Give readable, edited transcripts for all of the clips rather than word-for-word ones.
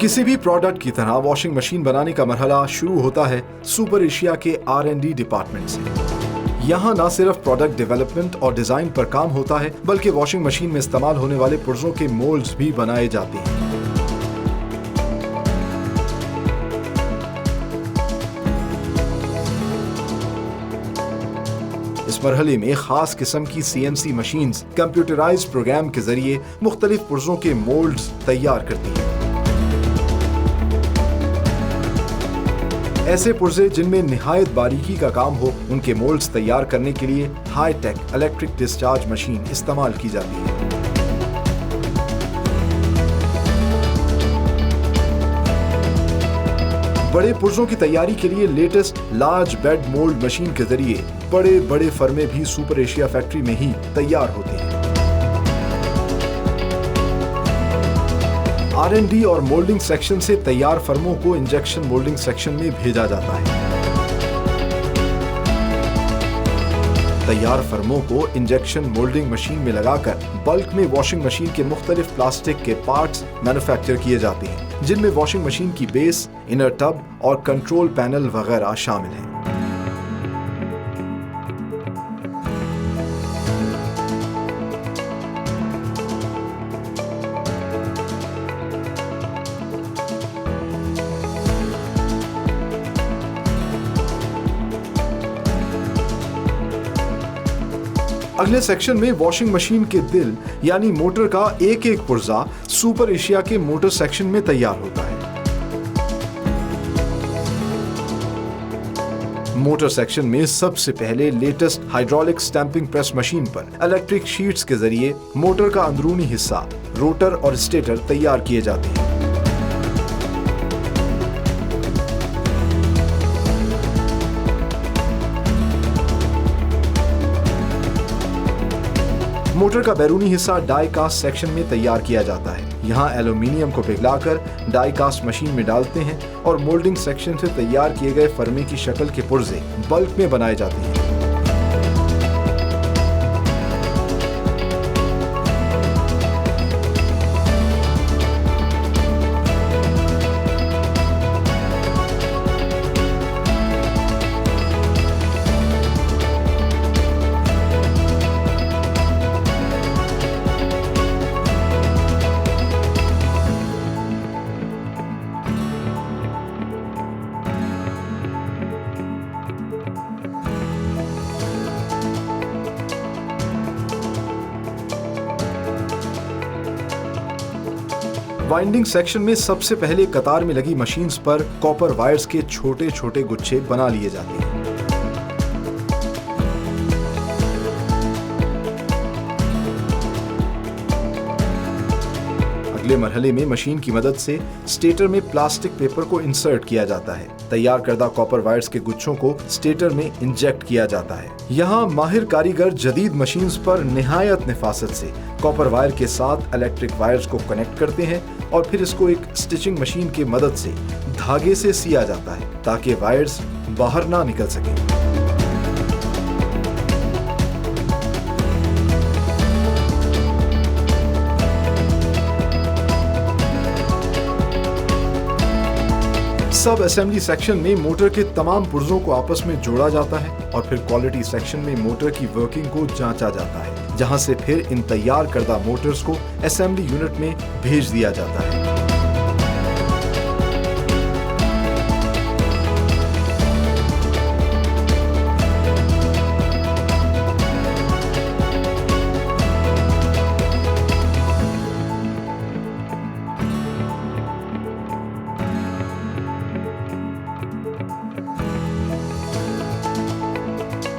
किसी भी प्रोडक्ट की तरह वॉशिंग मशीन बनाने का मरहला शुरू होता है सुपर एशिया के R&D डिपार्टमेंट से। यहाँ न सिर्फ प्रोडक्ट डेवलपमेंट और डिजाइन पर काम होता है, बल्कि वॉशिंग मशीन में इस्तेमाल होने वाले पुर्जों के मोल्ड्स भी बनाए जाते हैं। इस मरहले में खास किस्म की CNC मशीन्स कंप्यूटराइज्ड प्रोग्राम के जरिए मुख्तलिफ पुर्जों के मोल्ड्स तैयार करती हैं। ऐसे पुर्जे जिनमें निहायत बारीकी का काम हो, उनके मोल्ड्स तैयार करने के लिए high tech electric discharge machine इस्तेमाल की जाती है। बड़े पुर्जों की तैयारी के लिए latest large bed mould machine के जरिए बड़े बड़े फर्मे भी सुपर एशिया फैक्ट्री में ही तैयार होते हैं। R&D और मोल्डिंग सेक्शन से तैयार फर्मों को इंजेक्शन मोल्डिंग सेक्शन में भेजा जाता है। तैयार फर्मों को इंजेक्शन मोल्डिंग मशीन में लगाकर बल्क में वॉशिंग मशीन के मुख्तलिफ प्लास्टिक के पार्ट्स मैन्युफैक्चर किए जाते हैं, जिनमें वॉशिंग मशीन की बेस, इनर टब और कंट्रोल पैनल वगैरह शामिल हैं। अगले सेक्शन में वॉशिंग मशीन के दिल यानी मोटर का एक एक पुर्जा सुपर एशिया के मोटर सेक्शन में तैयार होता है। मोटर सेक्शन में सबसे पहले latest hydraulic stamping press machine पर इलेक्ट्रिक शीट्स के जरिए मोटर का अंदरूनी हिस्सा, रोटर और स्टेटर तैयार किए जाते हैं। मोटर का बैरूनी हिस्सा डाई कास्ट सेक्शन में तैयार किया जाता है। यहाँ एल्यूमिनियम को पिघलाकर डाई कास्ट मशीन में डालते हैं और मोल्डिंग सेक्शन से तैयार किए गए फर्मे की शक्ल के पुर्जे बल्क में बनाए जाते हैं। वाइंडिंग सेक्शन में सबसे पहले कतार में लगी मशीन्स पर कॉपर वायर्स के छोटे छोटे गुच्छे बना लिए जाते हैं। अगले मरहले में मशीन की मदद से स्टेटर में प्लास्टिक पेपर को इंसर्ट किया जाता है। तैयार करदा कॉपर वायर्स के गुच्छों को स्टेटर में इंजेक्ट किया जाता है। यहाँ माहिर कारीगर जदीद मशीन्स पर निहायत निफासत से कॉपर वायर के साथ इलेक्ट्रिक वायर्स को कनेक्ट करते हैं और फिर इसको एक स्टिचिंग मशीन की मदद से धागे से सिया जाता है ताकि वायर्स बाहर ना निकल सके। सब असेंबली सेक्शन में मोटर के तमाम पुर्जों को आपस में जोड़ा जाता है और फिर क्वालिटी सेक्शन में मोटर की वर्किंग को जांचा जाता है, जहां से फिर इन तैयार करदा मोटर्स को असेंबली यूनिट में भेज दिया जाता है।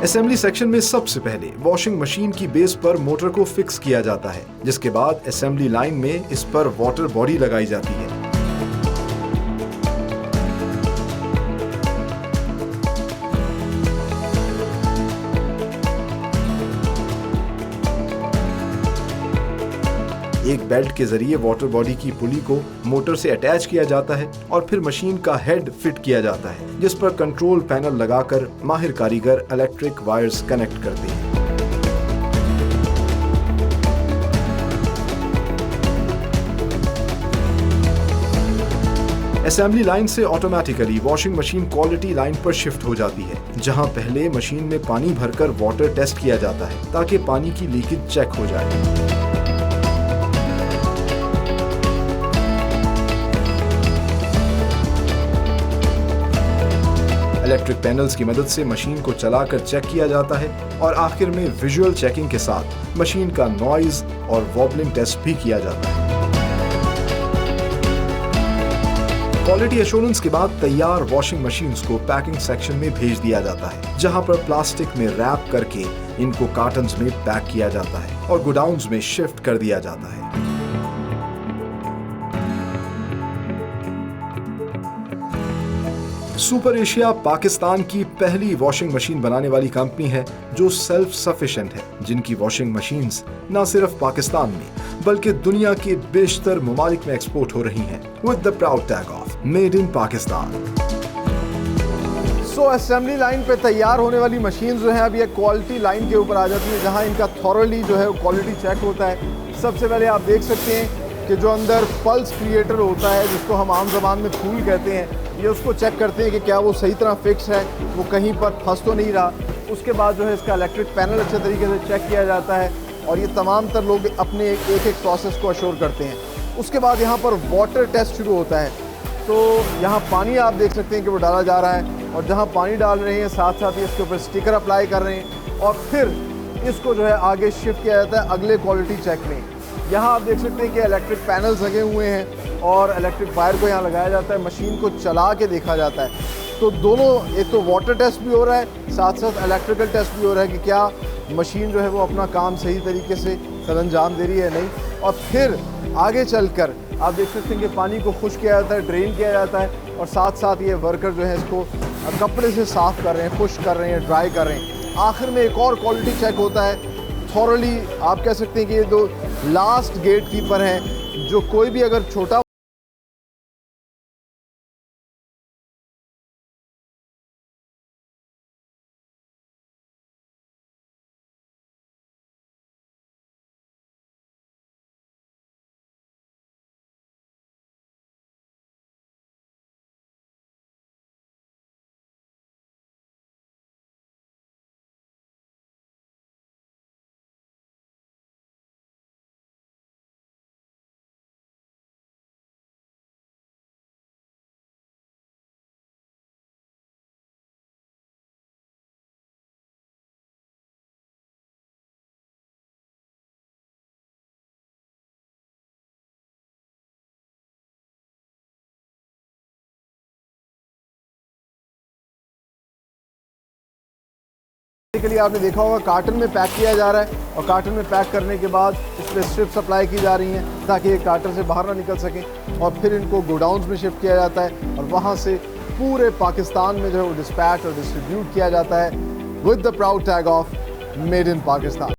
असेंबली सेक्शन में सबसे पहले वॉशिंग मशीन की बेस पर मोटर को फिक्स किया जाता है, जिसके बाद असेंबली लाइन में इस पर वाटर बॉडी लगाई जाती है। एक बेल्ट के जरिए वाटर बॉडी की पुली को मोटर से अटैच किया जाता है और फिर मशीन का हेड फिट किया जाता है, जिस पर कंट्रोल पैनल लगाकर माहिर कारीगर इलेक्ट्रिक वायर्स कनेक्ट करते हैं। असेंबली लाइन से automatically washing machine quality line पर शिफ्ट हो जाती है, जहां पहले मशीन में पानी भरकर वाटर टेस्ट किया जाता है ताकि पानी की लीकेज चेक हो जाए। इलेक्ट्रिक पैनल्स की मदद से मशीन को चलाकर चेक किया जाता है और आखिर में विजुअल चेकिंग के साथ मशीन का नॉइज और वॉबलिंग टेस्ट भी किया जाता है। क्वालिटी एश्योरेंस के बाद तैयार वॉशिंग मशीन्स को पैकिंग सेक्शन में भेज दिया जाता है, जहां पर प्लास्टिक में रैप करके इनको कार्टन्स में पैक किया जाता है और गोडाउन्स में शिफ्ट कर दिया जाता है। सुपर एशिया पाकिस्तान की पहली वॉशिंग मशीन बनाने वाली कंपनी है जो सेल्फ सफिशिएंट है, जिनकी वॉशिंग मशीन्स न सिर्फ पाकिस्तान में बल्कि दुनिया के बेशतर ममालिक में एक्सपोर्ट हो रही हैं with the proud tag of made in Pakistan. So assembly line पे तैयार होने वाली मशीन जो है अब ये क्वालिटी लाइन के ऊपर आ जाती है, जहां इनका थॉरली जो है क्वालिटी चेक होता है। सबसे पहले आप देख सकते हैं कि जो अंदर पल्स क्रिएटर होता है, जिसको हम आम ज़बान में फूल कहते हैं, ये उसको चेक करते हैं कि क्या वो सही तरह फिक्स है, वो कहीं पर फंस तो नहीं रहा। उसके बाद जो है इसका इलेक्ट्रिक पैनल अच्छे तरीके से चेक किया जाता है और ये तमाम तर लोग अपने एक एक प्रोसेस को अश्योर करते हैं। उसके बाद यहाँ पर वाटर टेस्ट शुरू होता है। तो यहाँ पानी आप देख सकते हैं कि वो डाला जा रहा है और जहाँ पानी डाल रहे हैं साथ साथ ही इसके ऊपर स्टिकर अप्लाई कर रहे हैं और फिर इसको जो है आगे शिफ्ट किया जाता है अगले क्वालिटी चेक में। यहाँ आप देख सकते हैं कि इलेक्ट्रिक पैनल्स लगे हुए हैं और इलेक्ट्रिक वायर को यहाँ लगाया जाता है, मशीन को चला के देखा जाता है। तो दोनों, एक तो वाटर टेस्ट भी हो रहा है, साथ साथ इलेक्ट्रिकल टेस्ट भी हो रहा है कि क्या मशीन जो है वो अपना काम सही तरीके से अंजाम दे रही है नहीं। और फिर आगे चलकर आप देख सकते हैं कि पानी को खुश्क किया जाता है, ड्रेन किया जाता है और साथ साथ ये वर्कर जो है इसको कपड़े से साफ़ कर रहे हैं, खुश्क कर रहे हैं, ड्राई कर रहे हैं। आखिर में एक और क्वालिटी चेक होता है थॉरली। आप कह सकते हैं कि ये दो लास्ट गेट कीपर हैं, जो कोई भी अगर छोटा के लिए आपने देखा होगा कार्टन में पैक किया जा रहा है और कार्टन में पैक करने के बाद इस पर स्ट्रिप्स अप्लाई की जा रही हैं ताकि ये कार्टन से बाहर ना निकल सकें और फिर इनको गोडाउन्स में शिफ्ट किया जाता है और वहाँ से पूरे पाकिस्तान में जो है वो डिस्पैच और डिस्ट्रीब्यूट किया जाता है with the proud tag of made in Pakistan.